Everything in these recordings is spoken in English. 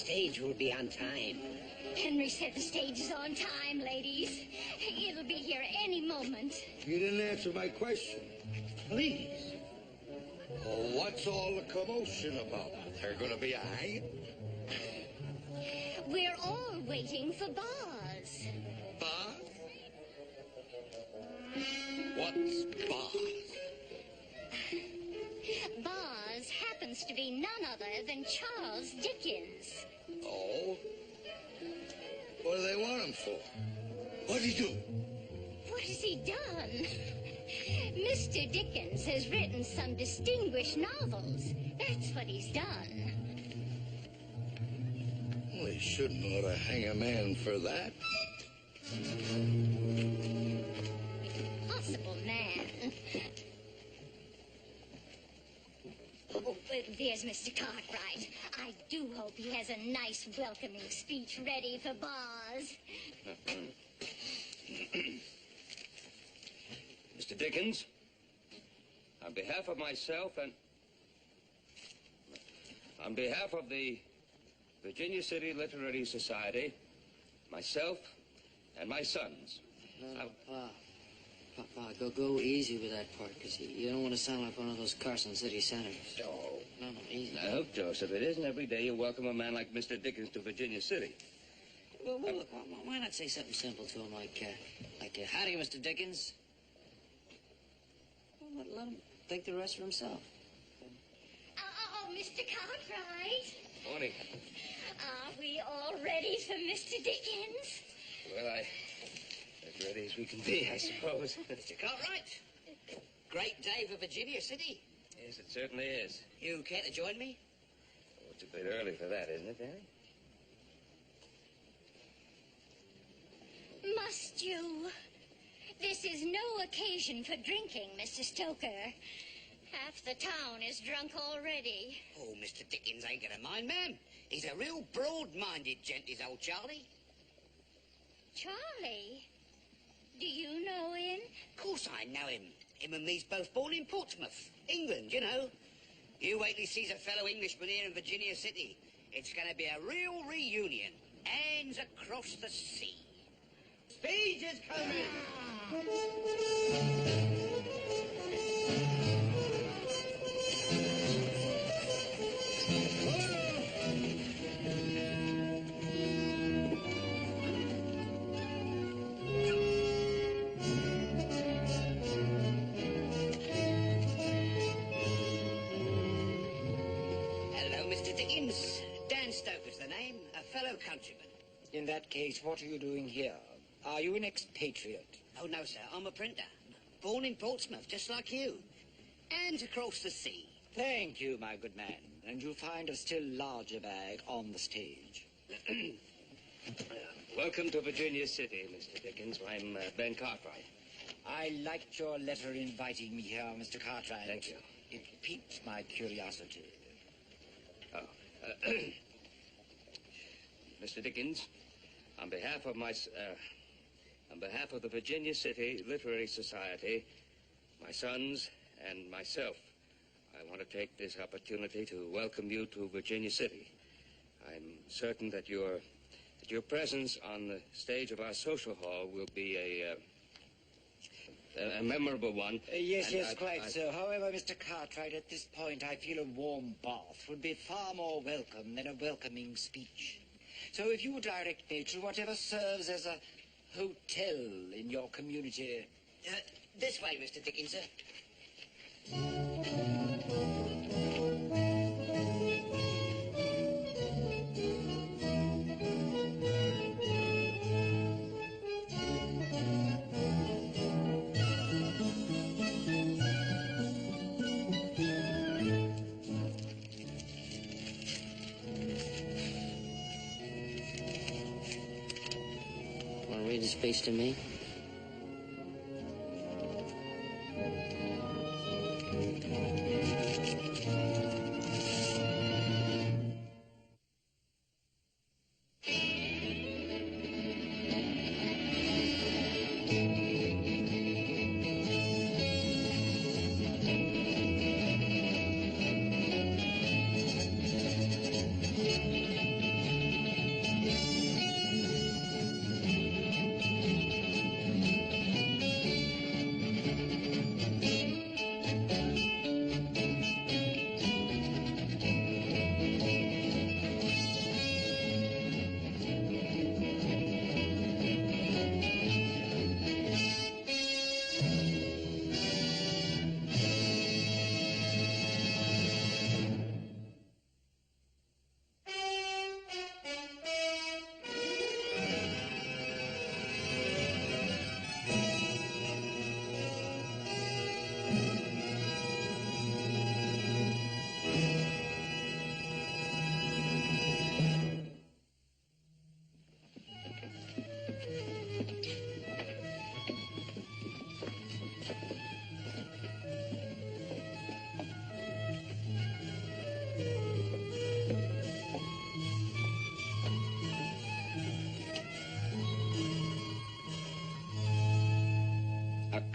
stage will be on time. Henry said the stage is on time, ladies. It'll be here any moment. You didn't answer my question. Please. Oh, what's all the commotion about? There gonna be a hanging? We're all waiting for Boz. Boz? What's Boz? Boz happens to be none other than Charles Dickens. Oh? What do they want him for? What'd he do? What has he done? Mr. Dickens has written some distinguished novels. That's what he's done. Well, he shouldn't ought to hang a man for that. Impossible man. Oh, there's Mr. Cartwright. I do hope he has a nice welcoming speech ready for Boz. Mr. Dickens, on behalf of myself and on behalf of the Virginia City Literary Society, myself and my sons. No, Papa, go easy with that part, because you don't want to sound like one of those Carson City senators. Oh. No, easy. Now, Joseph, it isn't every day you welcome a man like Mr. Dickens to Virginia City. Well, look, why not say something simple to him, like howdy, Mr. Dickens? Well, let him think the rest for himself. Oh, Mr. Cartwright. Morning. Are we all ready for Mr. Dickens? Well, as ready as we can be, I suppose. Mr. Cartwright, great day for Virginia City. Yes, it certainly is. You care to join me? Oh, it's a bit early for that, isn't it, Danny? Must you? This is no occasion for drinking, Mr. Stoker. Half the town is drunk already. Oh, Mr. Dickens ain't gonna mind, ma'am. He's a real broad-minded gent, is old Charlie. Charlie? Do you know him? Of course I know him. Him and me's both born in Portsmouth, England, you know. You wait till he sees a fellow Englishman here in Virginia City. It's gonna be a real reunion. Hands across the sea. Stage is coming! Hello, Mr. Dickens. Dan Stoker's the name, a fellow countryman. In that case, what are you doing here? Are you an expatriate? Oh, no, sir. I'm a printer. Born in Portsmouth, just like you. And across the sea. Thank you, my good man. And you'll find a still larger bag on the stage. Welcome to Virginia City, Mr. Dickens. I'm Ben Cartwright. I liked your letter inviting me here, Mr. Cartwright. Thank you. It piqued my curiosity. Oh. Mr. Dickens, on behalf of the Virginia City Literary Society, my sons and myself, I want to take this opportunity to welcome you to Virginia City. I'm certain that your presence on the stage of our social hall will be a memorable one. Yes, quite so. However, Mr. Cartwright, at this point, I feel a warm bath would be far more welcome than a welcoming speech. So if you direct me to whatever serves as a hotel in your community. This way, Mr. Dickens, sir. Want to read the speech to me?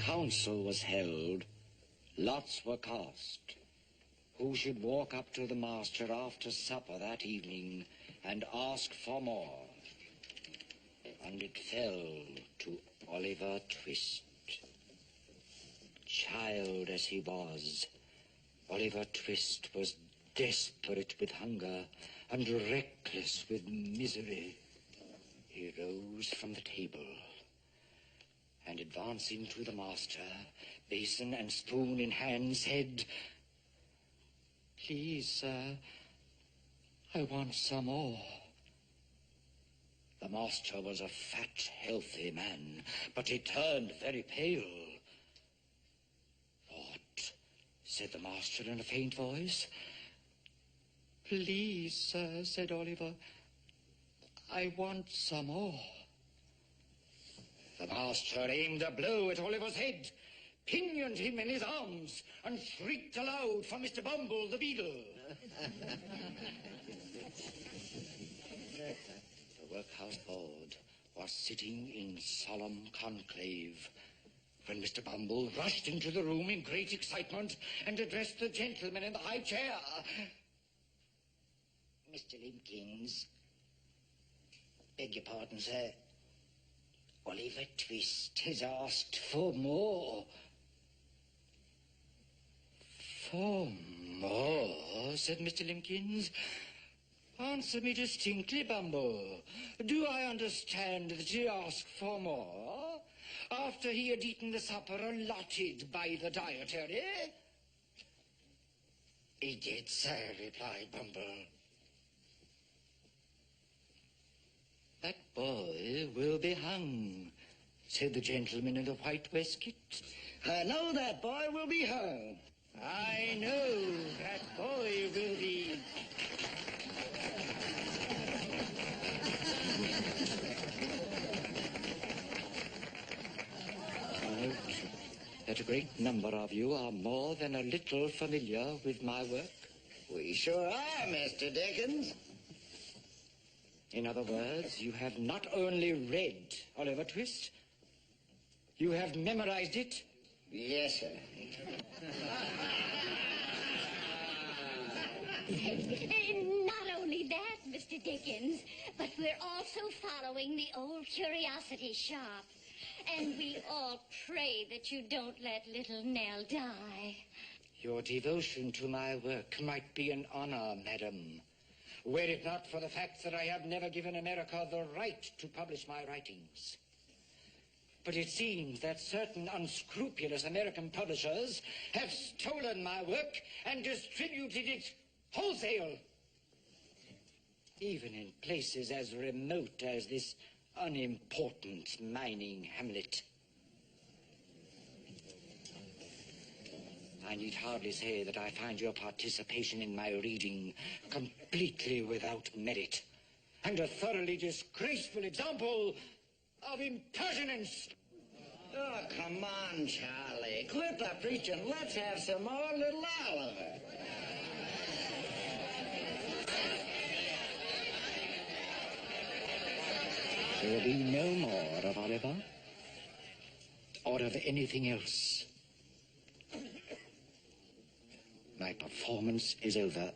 council was held, lots were cast. Who should walk up to the master after supper that evening and ask for more? And it fell to Oliver Twist. Child as he was, Oliver Twist was desperate with hunger and reckless with misery. He rose from the table and, advancing to the master, basin and spoon in hand, said, "Please, sir, I want some more." The master was a fat, healthy man, but he turned very pale. "What?" said the master in a faint voice. "Please, sir," said Oliver, "I want some more." The master aimed a blow at Oliver's head, pinioned him in his arms, and shrieked aloud for Mr. Bumble the beadle. The workhouse board was sitting in solemn conclave when Mr. Bumble rushed into the room in great excitement and addressed the gentleman in the high chair. "Mr. Limpkins, beg your pardon, sir. Oliver Twist has asked for more." "For more?" said Mr. Limpkins. "Answer me distinctly, Bumble. Do I understand that he asked for more after he had eaten the supper allotted by the dietary?" "He did, sir," replied Bumble. "That boy will be hung," said the gentleman in the white waistcoat. I know that boy will be hung. "I know that boy will be..." I note that a great number of you are more than a little familiar with my work. We sure are, Mr. Dickens. In other words, you have not only read Oliver Twist, you have memorized it. Yes, sir. Not only that, Mr. Dickens, but we're also following the old curiosity shop. And we all pray that you don't let little Nell die. Your devotion to my work might be an honor, madam, were it not for the fact that I have never given America the right to publish my writings. But it seems that certain unscrupulous American publishers have stolen my work and distributed it wholesale, even in places as remote as this unimportant mining hamlet. I need hardly say that I find your participation in my reading completely without merit and a thoroughly disgraceful example of impertinence. Oh, come on, Charlie. Quit the preaching. Let's have some more little Oliver. There will be no more of Oliver or of anything else. My performance is over.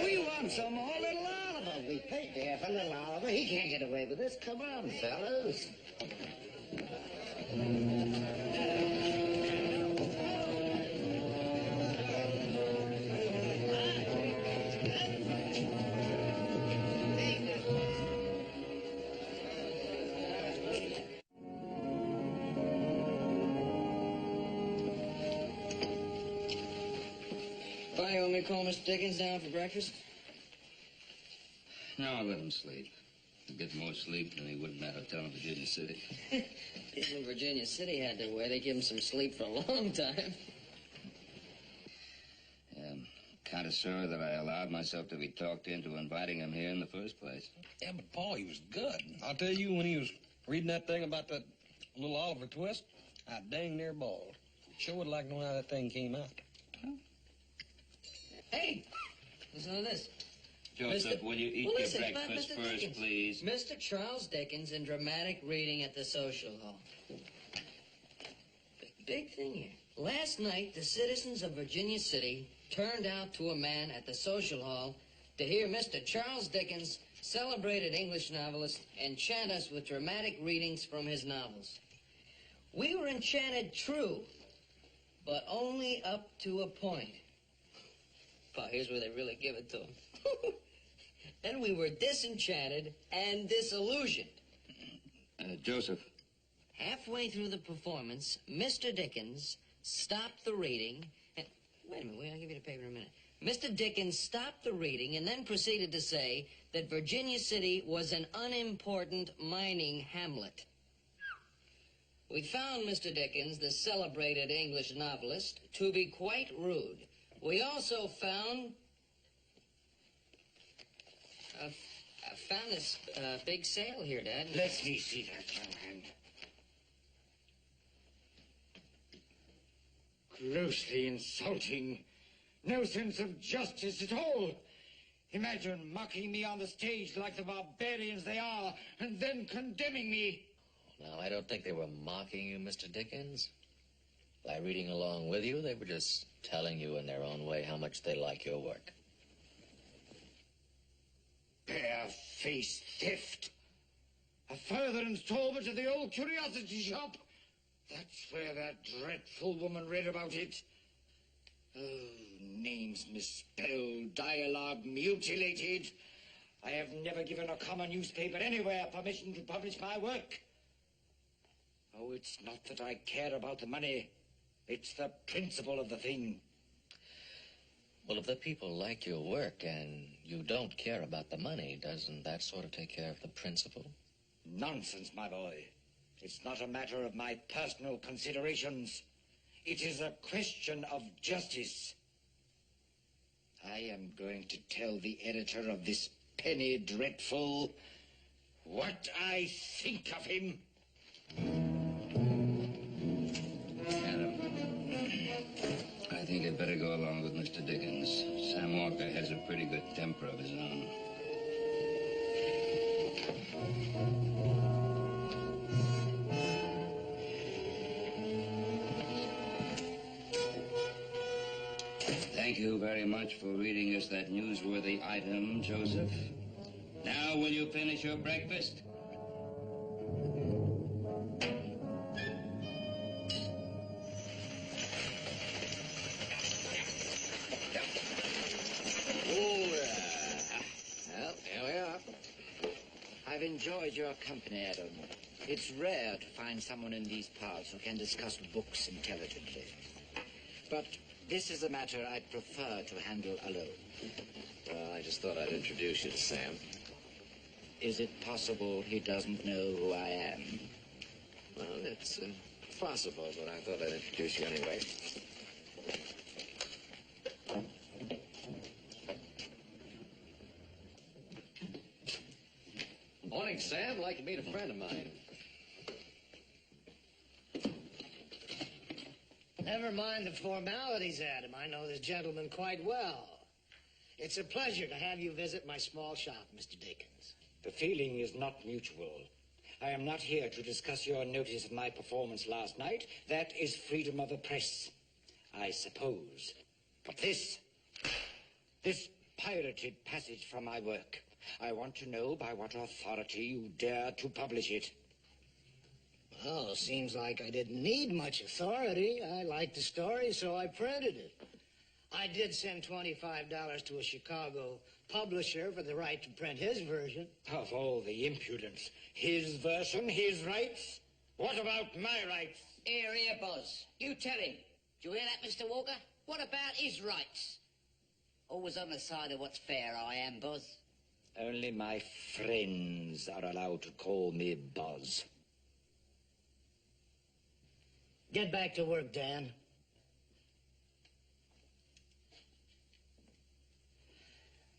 We want some more little Oliver. We paid there for little Oliver. He can't get away with this. Come on, fellows. Why, you want me to call Mr. Dickens down for breakfast? No, let him sleep. He'll get more sleep than he would in that hotel in Virginia City. People in Virginia City had their way. They give him some sleep for a long time. Kind of sorry that I allowed myself to be talked into inviting him here in the first place. Yeah, but Paul, he was good. I'll tell you, when he was reading that thing about that little Oliver Twist, I dang near bawled. Sure would like to know how that thing came out. Hey, listen to this. Joseph, will you eat Well, your listen, it's about breakfast Mr. first, Dickens. please? Mr. Charles Dickens in dramatic reading at the social hall. Big thing here. Last night, the citizens of Virginia City turned out to a man at the social hall to hear Mr. Charles Dickens, celebrated English novelist, enchant us with dramatic readings from his novels. We were enchanted, true, but only up to a point. Well, here's where they really give it to him. Then we were disenchanted and disillusioned. Joseph. Halfway through the performance, Mr. Dickens stopped the reading. And, wait a minute, I'll give you the paper in a minute. Mr. Dickens stopped the reading and then proceeded to say that Virginia City was an unimportant mining hamlet. We found Mr. Dickens, the celebrated English novelist, to be quite rude. We also found this big sale here, Dad. Let me see that, young man. Grossly insulting. No sense of justice at all. Imagine mocking me on the stage like the barbarians they are, and then condemning me. Now, I don't think they were mocking you, Mr. Dickens. By reading along with you, they were just telling you in their own way how much they like your work. Bare-faced theft. A further installment of the old curiosity shop. That's where that dreadful woman read about it. Oh, names misspelled, dialogue mutilated. I have never given a common newspaper anywhere permission to publish my work. Oh, it's not that I care about the money. It's the principle of the thing. Well, if the people like your work and you don't care about the money, doesn't that sort of take care of the principle? Nonsense, my boy. It's not a matter of my personal considerations. It is a question of justice. I am going to tell the editor of this penny dreadful what I think of him. Adam, I think I'd better go along with Mr. Dickens. Sam Walker has a pretty good temper of his own. Thank you very much for reading us that newsworthy item, Joseph. Now, will you finish your breakfast? Well, here we are. I've enjoyed your company, Adam. It's rare to find someone in these parts who can discuss books intelligently. But this is a matter I'd prefer to handle alone. Well, I just thought I'd introduce you to Sam. Is it possible he doesn't know who I am? Well, it's possible, but I thought I'd introduce you anyway. Morning, Sam. I'd like to meet a friend of mine. Never mind the formalities, Adam. I know this gentleman quite well. It's a pleasure to have you visit my small shop, Mr. Dickens. The feeling is not mutual. I am not here to discuss your notice of my performance last night. That is freedom of the press, I suppose. But this pirated passage from my work, I want to know by what authority you dare to publish it. Well, seems like I didn't need much authority. I liked the story, so I printed it. I did send $25 to a Chicago publisher for the right to print his version. Of all the impudence. His version, his rights? What about my rights? Here, Buzz. You tell him. Do you hear that, Mr. Walker? What about his rights? Always on the side of what's fair, I am, Buzz. Only my friends are allowed to call me Buzz. Get back to work, Dan.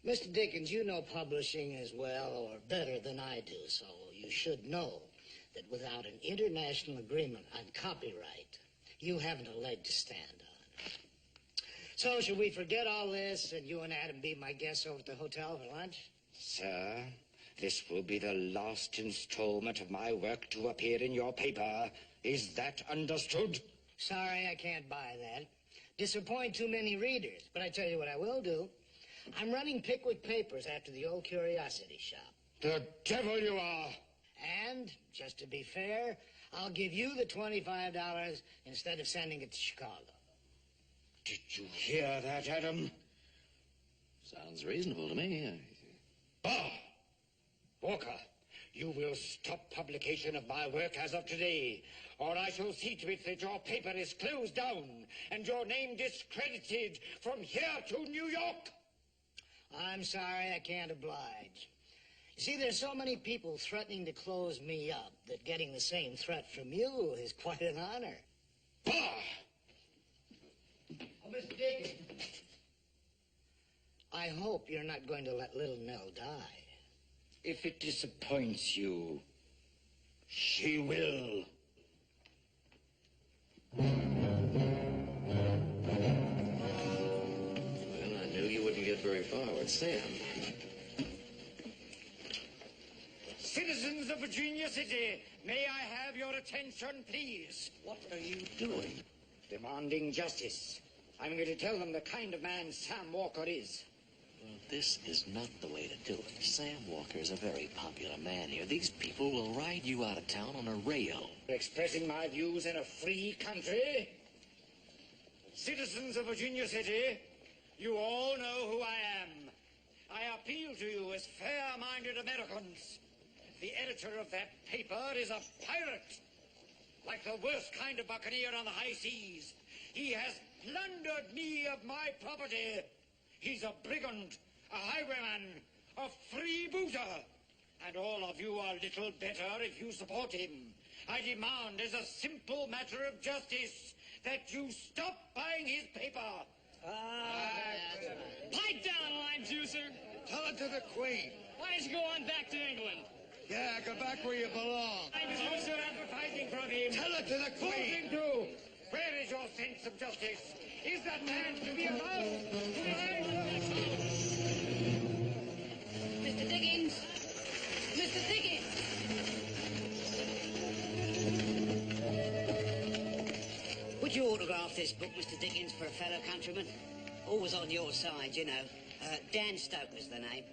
Mr. Dickens, you know publishing as well or better than I do, so you should know that without an international agreement on copyright, you haven't a leg to stand on. So, should we forget all this and you and Adam be my guests over at the hotel for lunch? Sir, this will be the last installment of my work to appear in your paper. Is that understood? Sorry, I can't buy that. Disappoint too many readers. But I tell you what I will do. I'm running Pickwick papers after the old curiosity shop. The devil you are! And, just to be fair, I'll give you the $25 instead of sending it to Chicago. Did you hear that, Adam? Sounds reasonable to me. Bah! Walker, you will stop publication of my work as of today, or I shall see to it that your paper is closed down and your name discredited from here to New York. I'm sorry, I can't oblige. You see, there's so many people threatening to close me up that getting the same threat from you is quite an honor. Bah! Oh, Mr. Dickens, I hope you're not going to let little Nell die. If it disappoints you, she will. Well, I knew you wouldn't get very far with Sam. Citizens of Virginia City, may I have your attention, please? What are you doing? Demanding justice. I'm going to tell them the kind of man Sam Walker is. Well, this is not the way to do it. Sam Walker is a very popular man here. These people will ride you out of town on a rail. Expressing my views in a free country. Citizens of Virginia City, you all know who I am. I appeal to you as fair-minded Americans. The editor of that paper is a pirate, like the worst kind of buccaneer on the high seas. He has plundered me of my property. He's a brigand, a highwayman, a freebooter. And all of you are little better if you support him. I demand, as a simple matter of justice, that you stop buying his paper. Pipe down, lime juicer. Tell it to the Queen. Why don't you go on back to England? Yeah, go back where you belong. Lime juicer advertising from him. Tell it to the Queen. Voting too. Where is your sense of justice? Is that man to be allowed to ride? Mr. Dickens! Mr. Dickens! Would you autograph this book, Mr. Dickens, for a fellow countryman? Always on your side, you know. Dan Stoker's the name.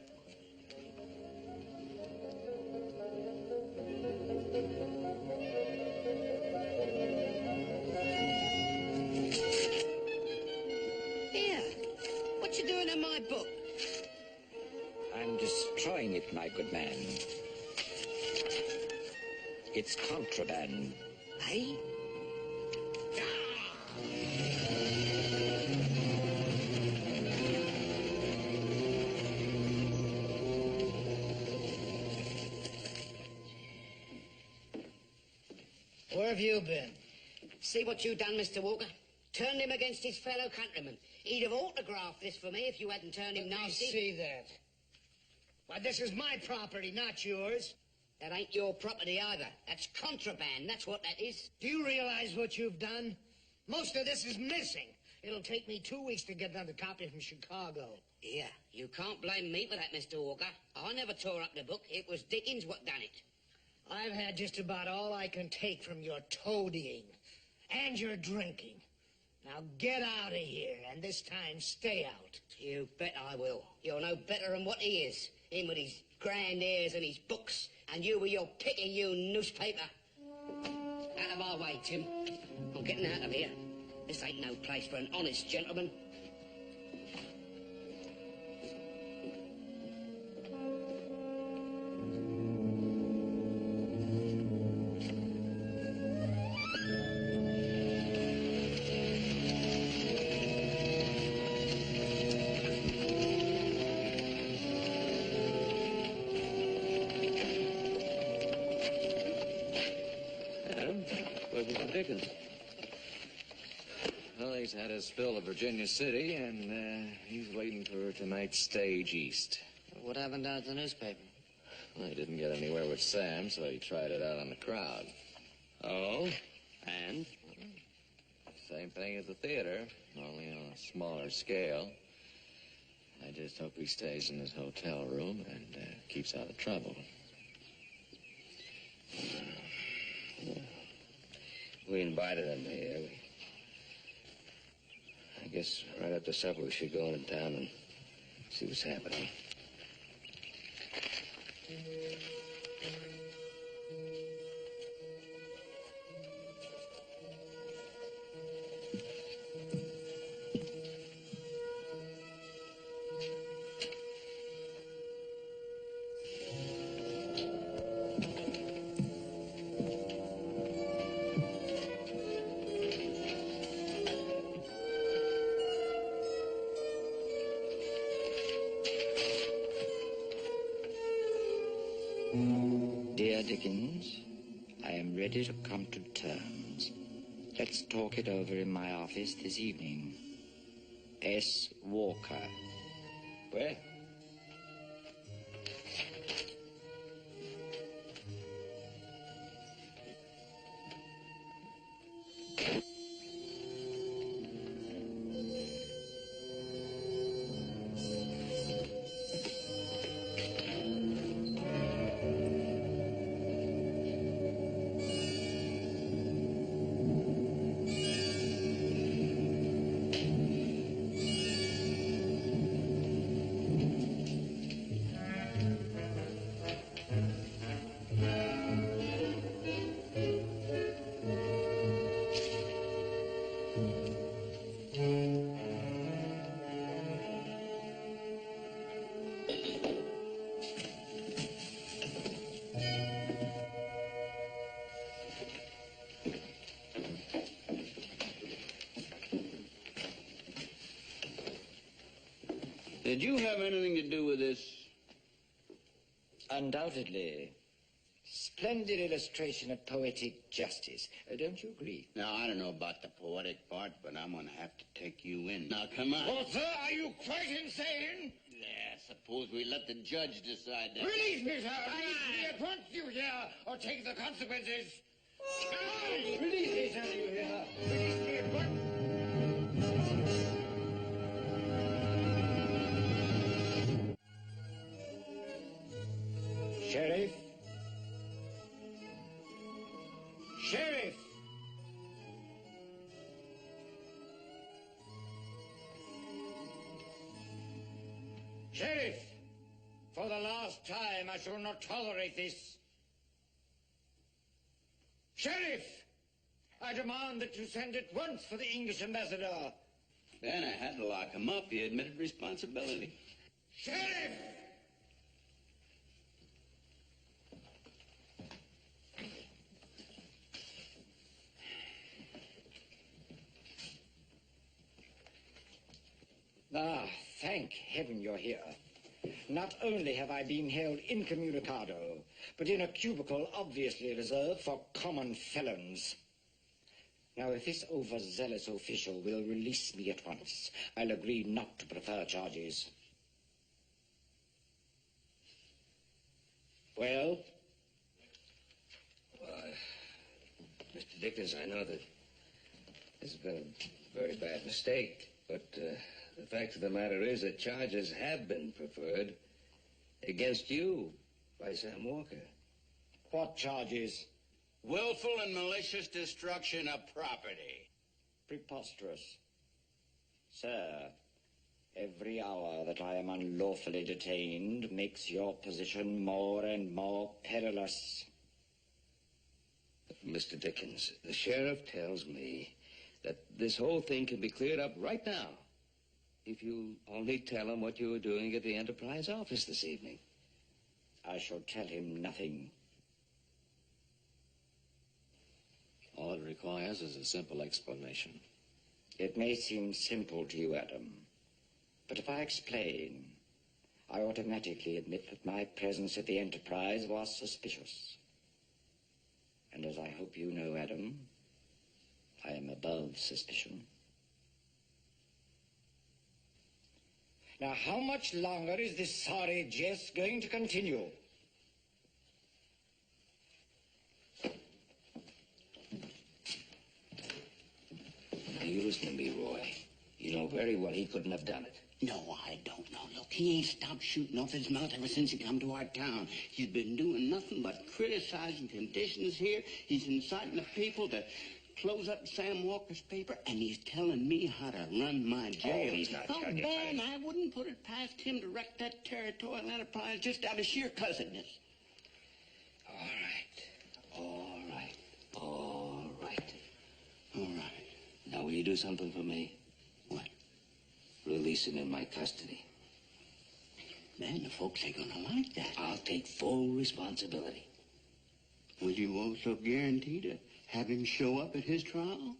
Here, what you doing in my book? I'm destroying it, my good man. It's contraband. Eh? Where have you been? See what you done, Mr. Walker? Turned him against his fellow countrymen. He'd have autographed this for me if you hadn't turned him Let me nasty. see that. Why, this is my property, not yours. That ain't your property either. That's contraband, that's what that is. Do you realize what you've done? Most of this is missing. It'll take me 2 weeks to get another copy from Chicago. Yeah, you can't blame me for that, Mr. Walker. I never tore up the book. It was Dickens what done it. I've had just about all I can take from your toadying and your drinking. Now get out of here, and this time stay out. You bet I will. You're no better than what he is. Him with his grand airs and his books, and you with your picayune newspaper. Out of my way, Tim. I'm getting out of here. This ain't no place for an honest gentleman. Dickens. Well, he's had his fill of Virginia City, and he's waiting for tonight's stage east. What happened down at the newspaper? Well, he didn't get anywhere with Sam, so he tried it out on the crowd. Oh? And? Sam Same thing as the theater, only on a smaller scale. I just hope he stays in his hotel room and keeps out of trouble. We invited him here. I guess right after supper we should go in town and see what's happening. Dear Dickens, I am ready to come to terms. Let's talk it over in my office this evening. S. Walker. Where? Did you have anything to do with this? Undoubtedly. Splendid illustration of poetic justice. Don't you agree? Now, I don't know about the poetic part, but I'm going to have to take you in. Now, come on. Well, sir, are you quite insane? Yeah, suppose we let the judge decide that. Release me, sir! Release me at once, you hear? Or take the consequences. Release me, sir, you hear? Release me at once. Sheriff? Sheriff! Sheriff! For the last time, I shall not tolerate this. Sheriff! I demand that you send at once for the English ambassador. Then I had to lock him up. He admitted responsibility. Sheriff! Ah, thank heaven you're here. Not only have I been held incommunicado, but in a cubicle obviously reserved for common felons. Now, if this overzealous official will release me at once, I'll agree not to prefer charges. Well? Mr. Dickens, I know that this has been a very bad mistake, but the fact of the matter is that charges have been preferred against you by Sam Walker. What charges? Willful and malicious destruction of property. Preposterous. Sir, every hour that I am unlawfully detained makes your position more and more perilous. Mr. Dickens, the sheriff tells me that this whole thing can be cleared up right now if you only tell him what you were doing at the Enterprise office this evening. I shall tell him nothing. All it requires is a simple explanation. It may seem simple to you, Adam, but if I explain, I automatically admit that my presence at the Enterprise was suspicious. And as I hope you know, Adam, I am above suspicion. Now, how much longer is this sorry jest going to continue? you listen to me, Roy. You know very well he couldn't have done it. No, I don't know. Look, he ain't stopped shooting off his mouth ever since he come to our town. He's been doing nothing but criticizing conditions here. He's inciting the people to close up Sam Walker's paper, and he's telling me how to run my jail. Oh, he's not Oh, telling you Ben, that. I wouldn't put it past him to wreck that territorial enterprise just out of sheer cussedness. All right. All right. All right. All right. Now, will you do something for me? What? Release him in my custody. Man, the folks ain't gonna like that. I'll take full responsibility. Will you also guarantee to have him show up at his trial?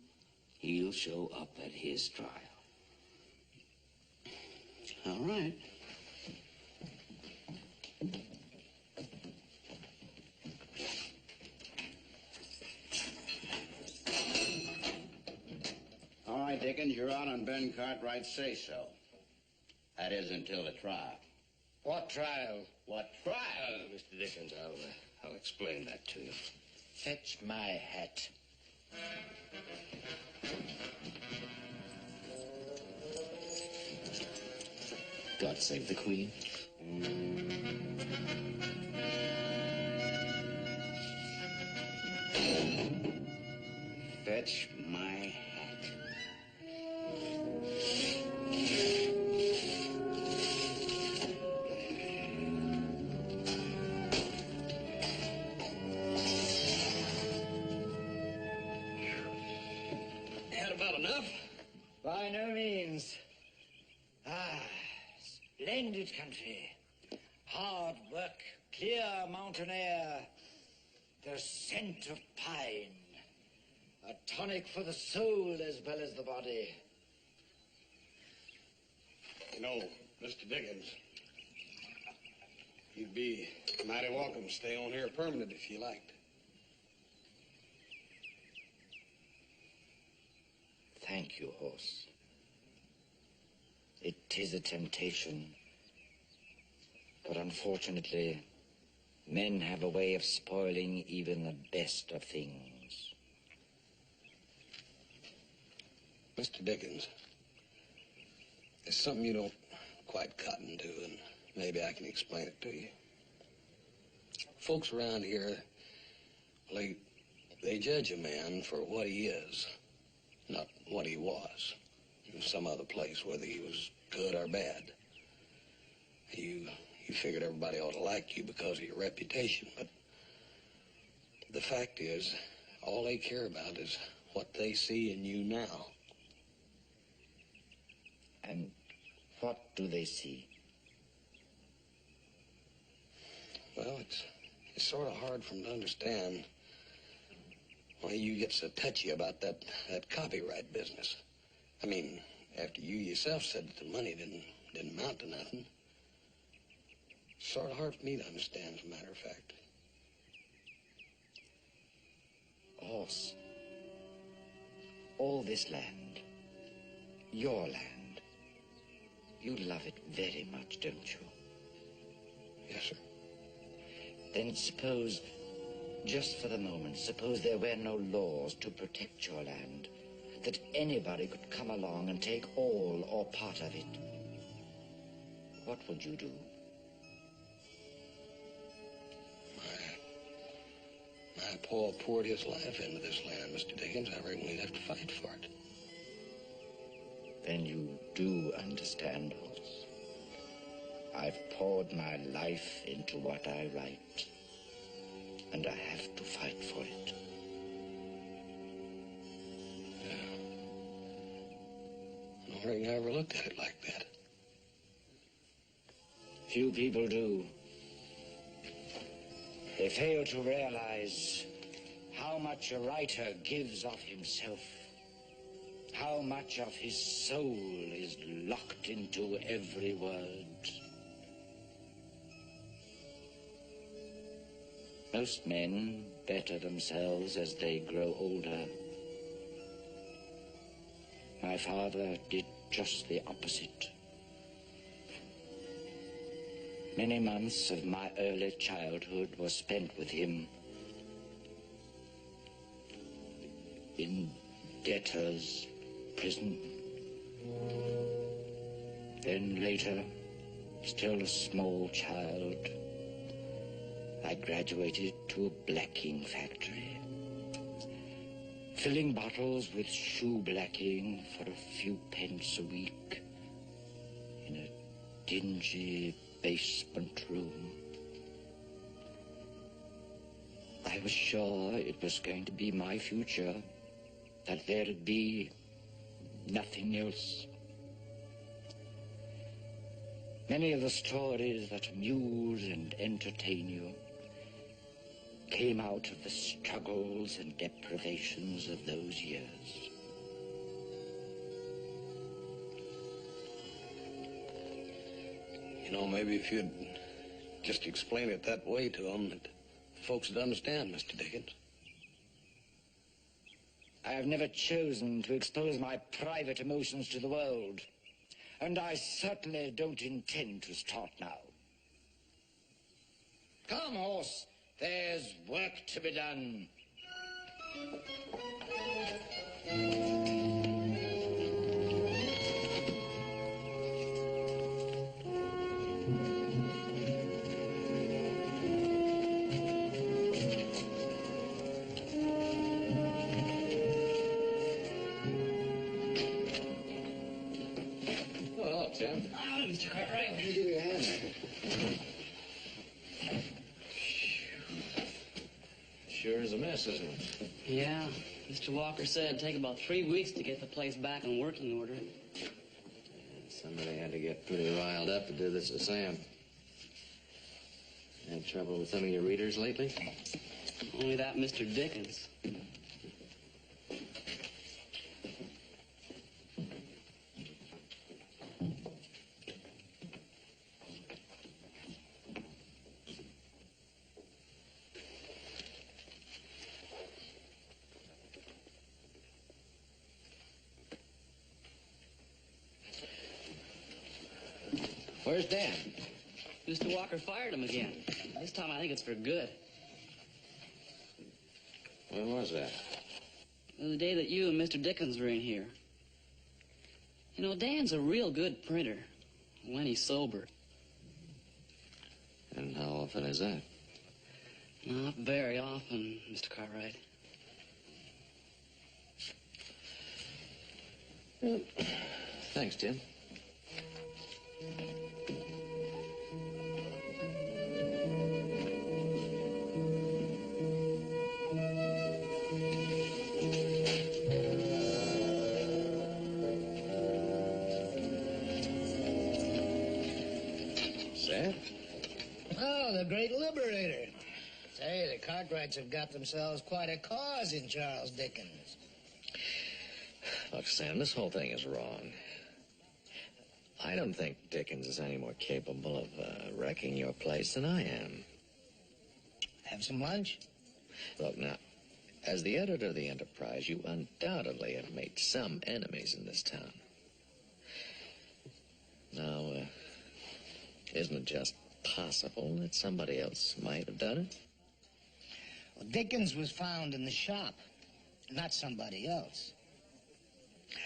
He'll show up at his trial. All right. All right, Dickens, you're out on Ben Cartwright's say-so. That is until the trial. What trial? What trial? Mr. Dickens, I'll explain that to you. Fetch my hat. God save the Queen. Fetch my hat. Had about enough? By no means. Ah, splendid country. Hard work, clear mountain air, the scent of pine. A tonic for the soul as well as the body. You know, Mr. Dickens, you'd be mighty welcome to stay on here permanent if you liked. Thank you, horse. It is a temptation, but unfortunately, men have a way of spoiling even the best of things. Mr. Dickens, there's something you don't quite cotton to, and maybe I can explain it to you. Folks around here, they judge a man for what he is, not what he was. In some other place, whether he was good or bad. You figured everybody ought to like you because of your reputation, but the fact is, all they care about is what they see in you now. And what do they see? Well, it's sort of hard for them to understand why you get so touchy about that copyright business. I mean, after you yourself said that the money didn't amount to nothing. It's sort of hard for me to understand, as a matter of fact. Horse, all this land, your land, you love it very much, don't you? Yes, sir. Then suppose, just for the moment, suppose there were no laws to protect your land, that anybody could come along and take all or part of it. What would you do? My Paul poured his life into this land, Mr. Dickens. I reckon we'd have to fight for it. Then you do understand, Holmes. I've poured my life into what I write, and I have to fight for it. I don't reckon I ever looked at it like that. Few people do. They fail to realize how much a writer gives of himself, how much of his soul is locked into every word. Most men better themselves as they grow older. My father did just the opposite. Many months of my early childhood were spent with him in debtors' prison. Then later, still a small child, I graduated to a blacking factory, filling bottles with shoe blacking for a few pence a week in a dingy basement room. I was sure it was going to be my future, that there'd be nothing else. Many of the stories that amuse and entertain you came out of the struggles and deprivations of those years. You know, maybe if you'd just explain it that way to them, that folks would understand, Mr. Dickens. I have never chosen to expose my private emotions to the world, and I certainly don't intend to start now. Come, horse, there's work to be done. Tim. Oh, Mr. Cartwright. Give you a hand. Sure is a mess, isn't it? Yeah. Mr. Walker said it'd take about 3 weeks to get the place back in working order. Somebody had to get pretty riled up to do this to Sam. Had trouble with some of your readers lately? Only that Mr. Dickens. Where's Dan? Mr. Walker fired him again. This time I think it's for good. When was that? The day that you and Mr. Dickens were in here. You know, Dan's a real good printer when he's sober. And how often is that? Not very often, Mr. Cartwright. Well, thanks, Tim. Sam? Oh, the great liberator. Say, the Cartwrights have got themselves quite a cause in Charles Dickens. Look, Sam, this whole thing is wrong. I don't think Dickens is any more capable of wrecking your place than I am. Have some lunch? Look, now, as the editor of the Enterprise, you undoubtedly have made some enemies in this town. Now, isn't it just possible that somebody else might have done it? Well, Dickens was found in the shop, not somebody else.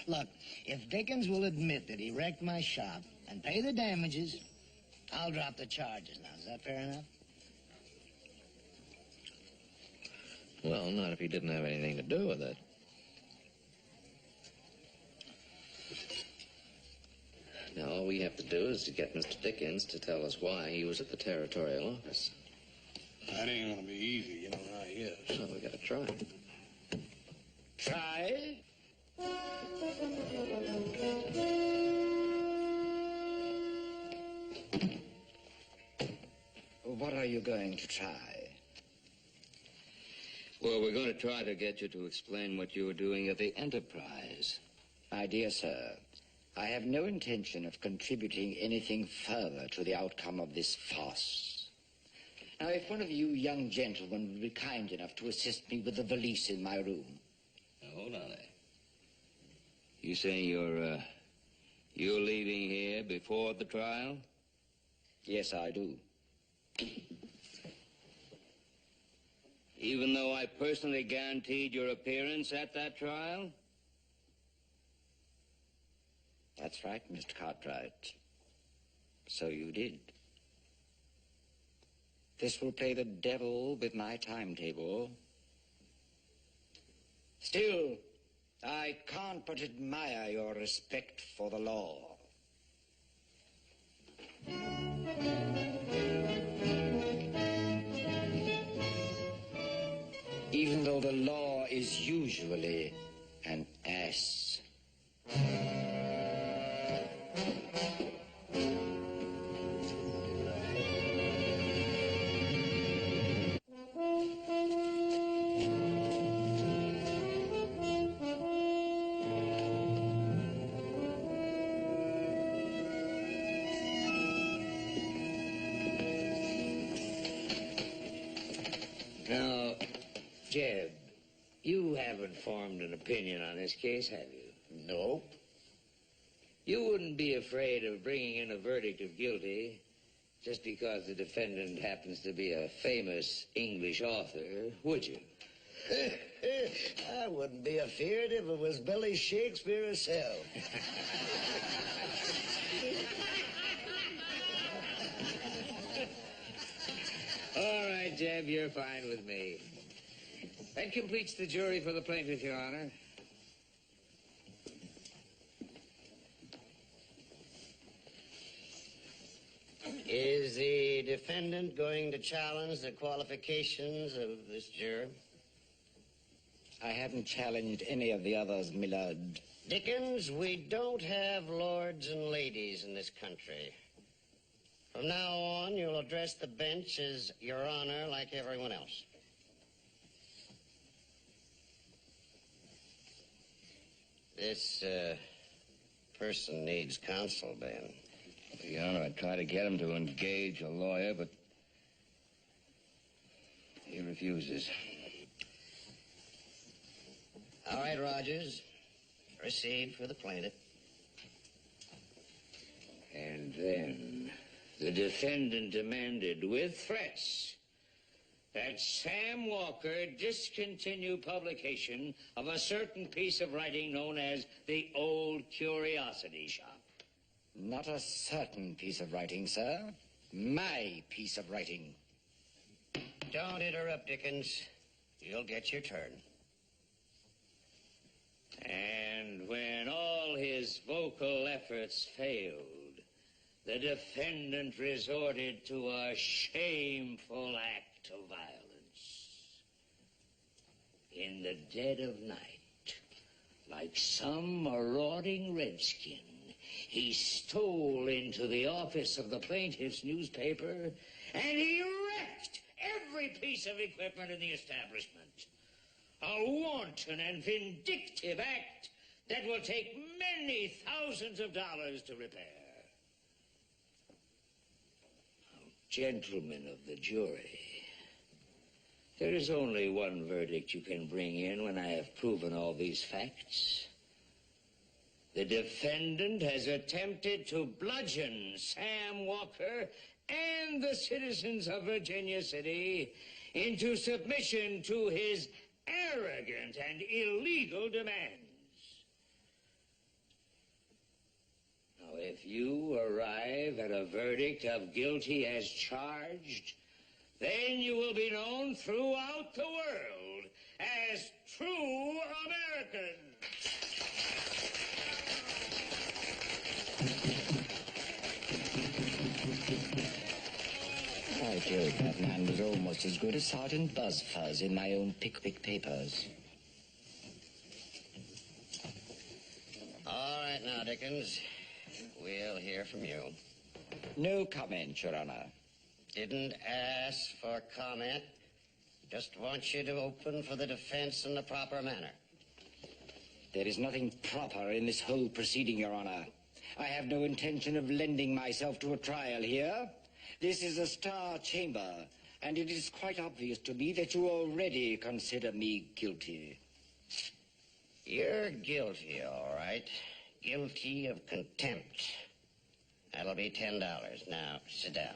Look, if Dickens will admit that he wrecked my shop and pay the damages, I'll drop the charges. Now, is that fair enough? Well, not if he didn't have anything to do with it. Now, all we have to do is to get Mr. Dickens to tell us why he was at the territorial office. That ain't gonna be easy, you know how he is. So we gotta try. Try? What are you going to try? Well, we're going to try to get you to explain what you were doing at the Enterprise. My dear sir, I have no intention of contributing anything further to the outcome of this farce. Now, if one of you young gentlemen would be kind enough to assist me with the valise in my room. Now, hold on there. You say you're leaving here before the trial? Yes, I do. Even though I personally guaranteed your appearance at that trial? That's right, Mr. Cartwright. So you did. This will play the devil with my timetable. Still, I can't but admire your respect for the law. Even though the law is usually an ass. Now, Jeb, you haven't formed an opinion on this case, have you? Nope. You wouldn't be afraid of bringing in a verdict of guilty just because the defendant happens to be a famous English author, would you? I wouldn't be afeard if it was Billy Shakespeare himself. All right, Jeb, you're fine with me. That completes the jury for the plaintiff, Your Honor. Is the defendant going to challenge the qualifications of this juror? I haven't challenged any of the others, my lord. Dickens, we don't have lords and ladies in this country. From now on, you'll address the bench as Your Honor like everyone else. This, person needs counsel, Ben. Your Honor, I tried to get him to engage a lawyer, but he refuses. All right, Rogers. Proceed for the plaintiff. And then the defendant demanded, with threats, that Sam Walker discontinue publication of a certain piece of writing known as the Old Curiosity Shop. Not a certain piece of writing, sir. My piece of writing. Don't interrupt, Dickens. You'll get your turn. And when all his vocal efforts failed, the defendant resorted to a shameful act of violence. In the dead of night, like some marauding redskin, he stole into the office of the plaintiff's newspaper and he wrecked every piece of equipment in the establishment. A wanton and vindictive act that will take many thousands of dollars to repair. Now, gentlemen of the jury, there is only one verdict you can bring in when I have proven all these facts. The defendant has attempted to bludgeon Sam Walker and the citizens of Virginia City into submission to his arrogant and illegal demands. Now, if you arrive at a verdict of guilty as charged, then you will be known throughout the world as true Americans. By Jove, that man was almost as good as Sergeant Buzzfuzz in my own Pickwick papers. All right now, Dickens. We'll hear from you. No comment, Your Honor. Didn't ask for comment. Just want you to open for the defense in the proper manner. There is nothing proper in this whole proceeding, Your Honor. I have no intention of lending myself to a trial here. This is a star chamber, and it is quite obvious to me that you already consider me guilty. You're guilty, all right. Guilty of contempt. That'll be $10. Now, sit down.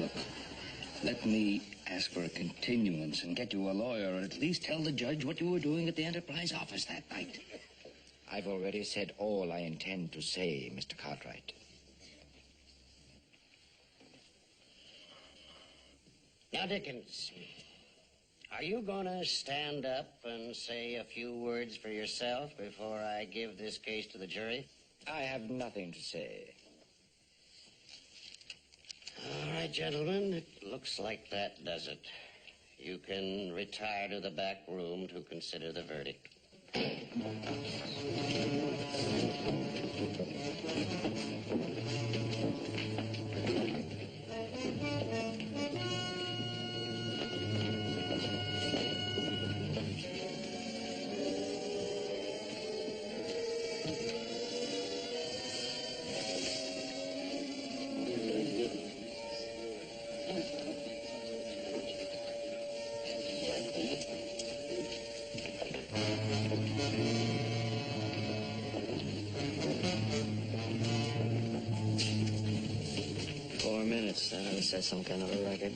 Look, let me Ask for a continuance and get you a lawyer, or at least tell the judge what you were doing at the Enterprise office that night. I've already said all I intend to say, Mr. Cartwright. Now, Dickens, are you going to stand up and say a few words for yourself before I give this case to the jury? I have nothing to say. All right, gentlemen, it looks like that does it. You can retire to the back room to consider the verdict. 4 minutes. That ought to set some kind of a record.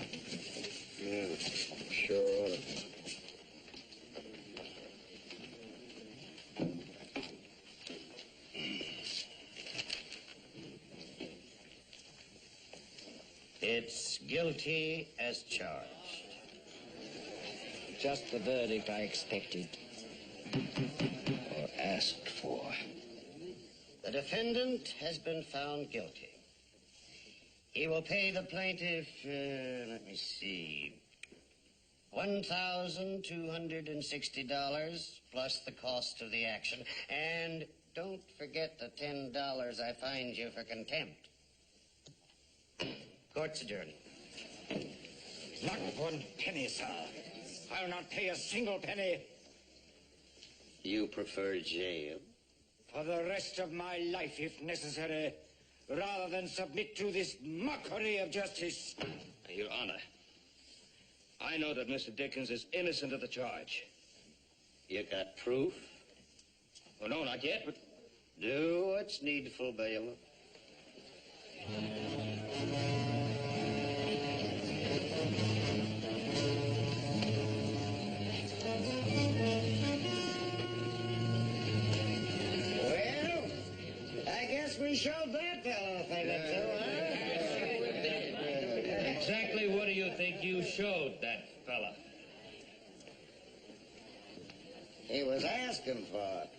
Yeah, sure ought to. It's guilty as charged. Just the verdict I expected. Or asked for. The defendant has been found guilty. He will pay the plaintiff, let me see, $1,260 plus the cost of the action. And don't forget the $10 I fined you for contempt. Court's adjourned. Not 1 penny, sir. I'll not pay a single penny. You prefer jail? For the rest of my life, if necessary, rather than submit to this mockery of justice. Your Honor, I know that Mr. Dickens is innocent of the charge. You got proof? Oh, no, not yet, but... Do what's needful, bailiff. Well, I guess we showed that fellow a thing or two, huh? Exactly what do you think you showed that fella? He was asking for it,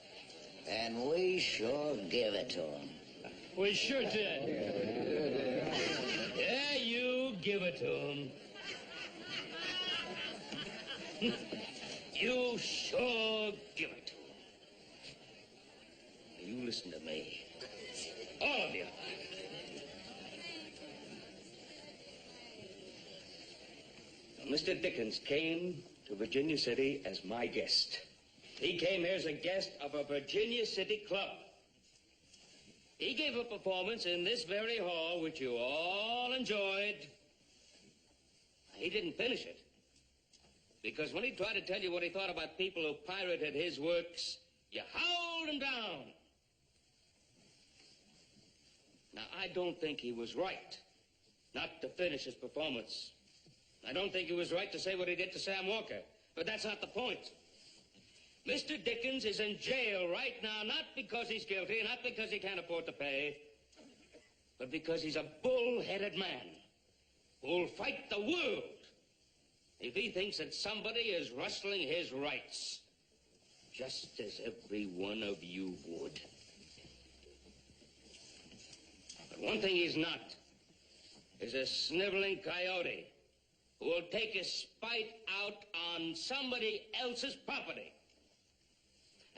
and we sure give it to him. We sure did. Yeah, you give it to him. You sure give it to him. You listen to me. All of you. Mr. Dickens came to Virginia City as my guest. He came here as a guest of a Virginia City club. He gave a performance in this very hall, which you all enjoyed. He didn't finish it. Because when he tried to tell you what he thought about people who pirated his works, you howled him down. Now, I don't think he was right not to finish his performance. I don't think he was right to say what he did to Sam Walker. But that's not the point. Mr. Dickens is in jail right now, not because he's guilty, not because he can't afford to pay, but because he's a bull-headed man who'll fight the world if he thinks that somebody is rustling his rights, just as every one of you would. But one thing he's not is a sniveling coyote who will take his spite out on somebody else's property.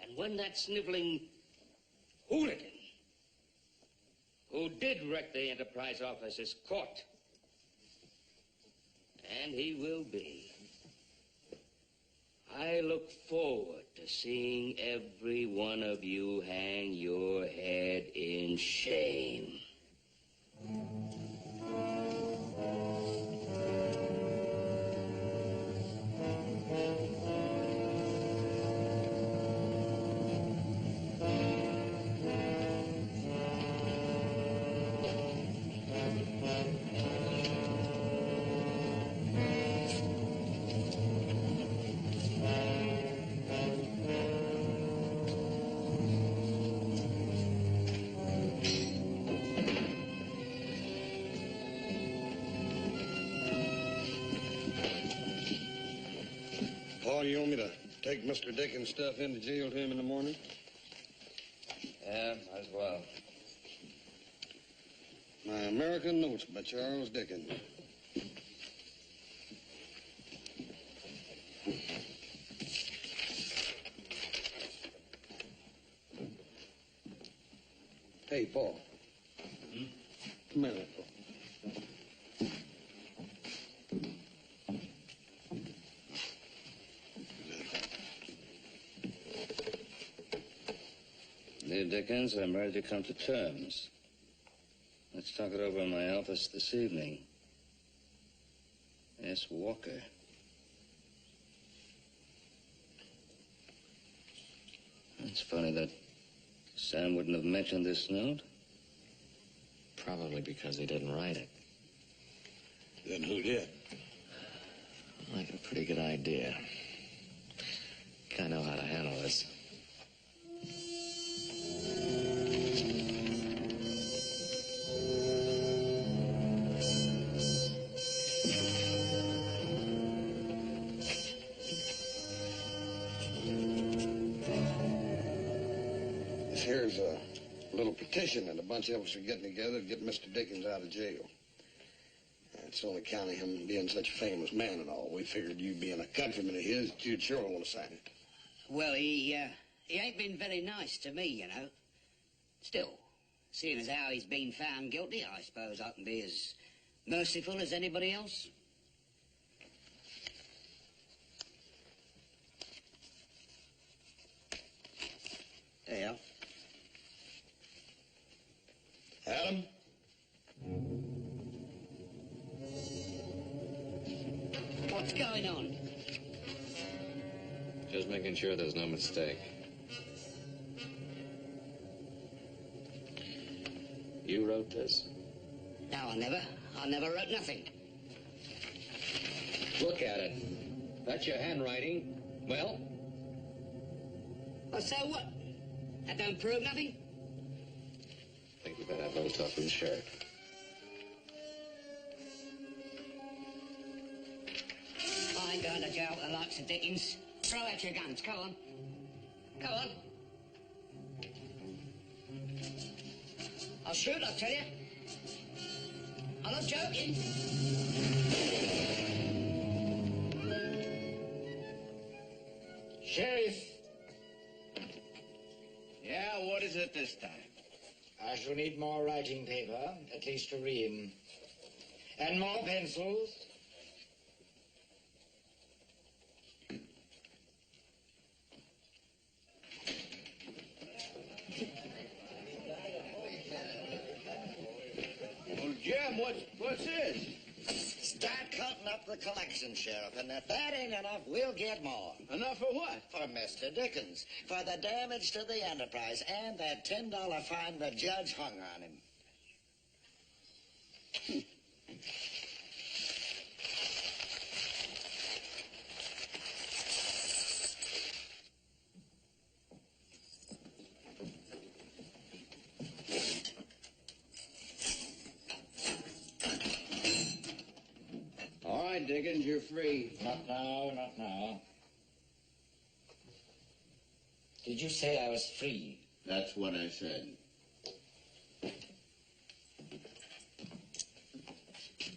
And when that sniveling hooligan who did wreck the Enterprise office is caught, and he will be, I look forward to seeing every one of you hang your head in shame. Paul, you want me to take Mr. Dickens' stuff into jail to him in the morning? Yeah, might as well. My American Notes by Charles Dickens. Hey, Paul. Come here, Paul. Dear Dickens, I'm ready to come to terms. Let's talk it over in my office this evening. S. Walker. It's funny that Sam wouldn't have mentioned this note. Probably because he didn't write it. Then who did? I got a pretty good idea. I know how to handle this. Here's a little petition that a bunch of us are getting together to get Mr. Dickens out of jail. It's on account of him being such a famous man and all. We figured you being a countryman of his, you'd sure want to sign it. Well, he ain't been very nice to me, you know. Still, seeing as how he's been found guilty, I suppose I can be as merciful as anybody else. There you are. Adam? What's going on? Just making sure there's no mistake. You wrote this? No, I never wrote nothing. Look at it. That's your handwriting. Well? Well, so what? That don't prove nothing? I think you better have a little talk with the sheriff. I ain't going to jail with the likes of Dickens. Throw out your guns. Go on. Go on. I'll shoot, I tell you. I'm not joking. Sheriff. Yeah, what is it this time? I shall need more writing paper, at least to ream. And more pencils. Well, Jim, what's this? Start cutting up the collection, Sheriff, and if that ain't enough, we'll get more. Enough for what? For Mr. Dickens, for the damage to the Enterprise, and that $10 fine the judge hung on him. All right, Dickens, you're free. Not now, not now. Did you say I was free? That's what I said.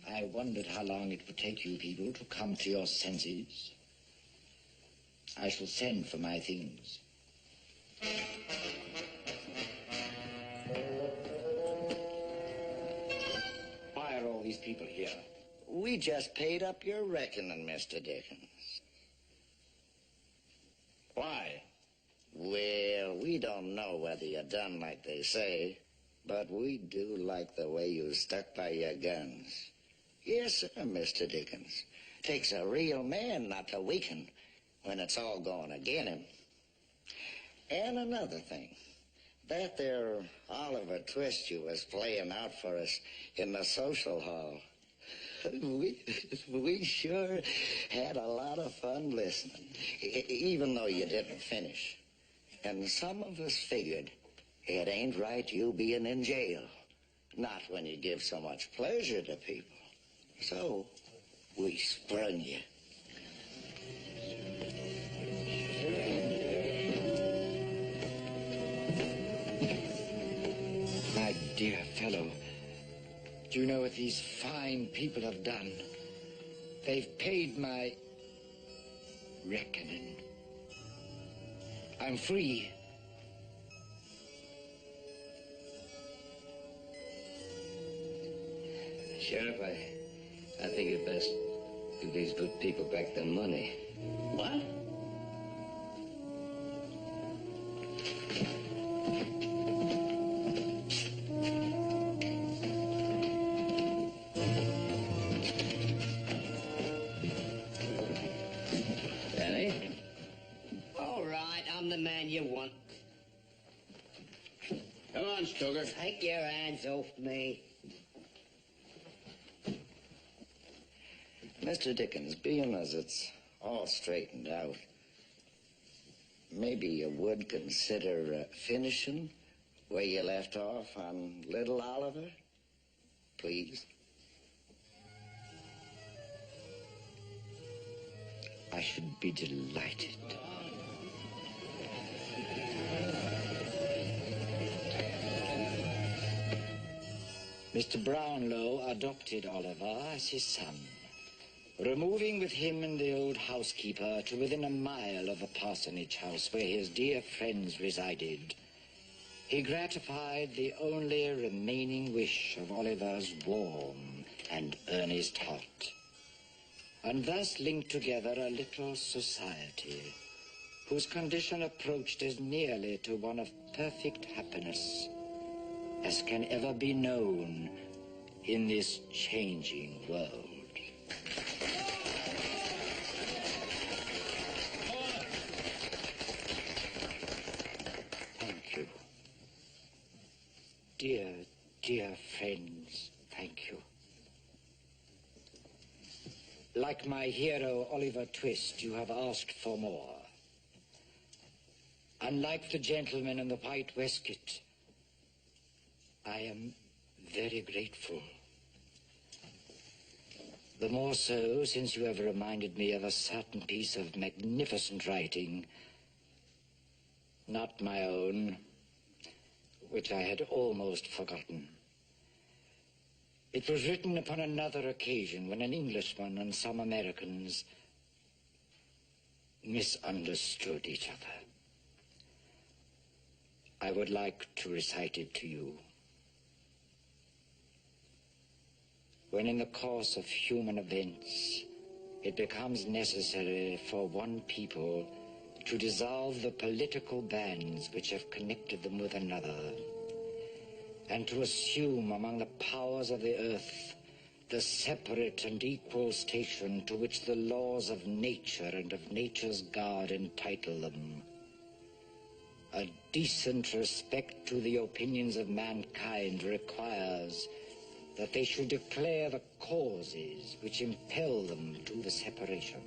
I wondered how long it would take you people to come to your senses. I shall send for my things. Why are all these people here? We just paid up your reckoning, Mr. Dickens. Why? Well, we don't know whether you done like they say, but we do like the way you stuck by your guns. Yes, sir, Mr. Dickens. Takes a real man not to weaken when it's all going again him. And another thing, that there Oliver Twist you was playing out for us in the social hall. We sure had a lot of fun listening, even though you didn't finish. And some of us figured it ain't right you being in jail, not when you give so much pleasure to people. So we sprung you. Do you know what these fine people have done? They've paid my reckoning. I'm free. Sheriff, I think it best give these good people back their money. What? Danny? All right, I'm the man you want. Come on, Stoker. Take your hands off me. Mr. Dickens, being as it's all straightened out, maybe you would consider finishing where you left off on little Oliver, please. I should be delighted. Mr. Brownlow adopted Oliver as his son, removing with him and the old housekeeper to within a mile of the parsonage house where his dear friends resided. He gratified the only remaining wish of Oliver's warm and earnest heart, and thus linked together a little society whose condition approached as nearly to one of perfect happiness as can ever be known in this changing world. Thank you. Dear, dear friends, thank you. Like my hero, Oliver Twist, you have asked for more. Unlike the gentleman in the white waistcoat, I am very grateful. The more so since you have reminded me of a certain piece of magnificent writing, not my own, which I had almost forgotten. It was written upon another occasion when an Englishman and some Americans misunderstood each other. I would like to recite it to you. When in the course of human events it becomes necessary for one people to dissolve the political bands which have connected them with another, and to assume among the powers of the earth the separate and equal station to which the laws of nature and of nature's God entitle them. A decent respect to the opinions of mankind requires that they should declare the causes which impel them to the separation.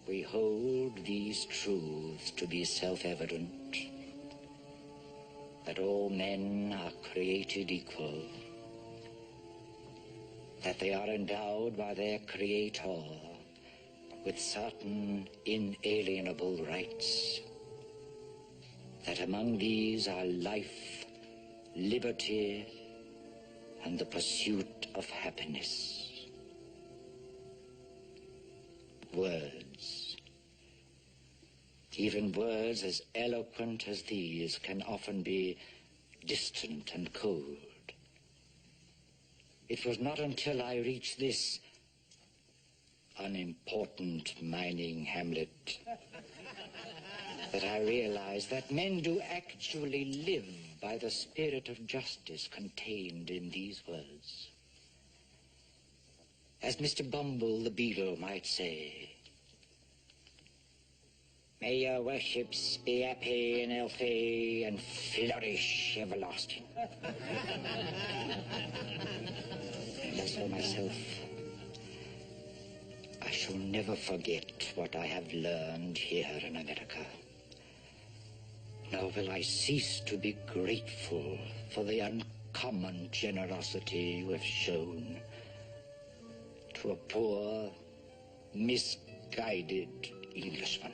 We hold these truths to be self-evident, that all men are created equal, that they are endowed by their Creator with certain inalienable rights, that among these are life, liberty, and the pursuit of happiness. Words, even words as eloquent as these, can often be distant and cold. It was not until I reached this unimportant mining hamlet that I realized that men do actually live by the spirit of justice contained in these words. As Mr. Bumble the Beetle might say, "May your worships be happy and healthy and flourish everlasting." And as for myself, I shall never forget what I have learned here in America. Nor will I cease to be grateful for the uncommon generosity you have shown to a poor, misguided Englishman.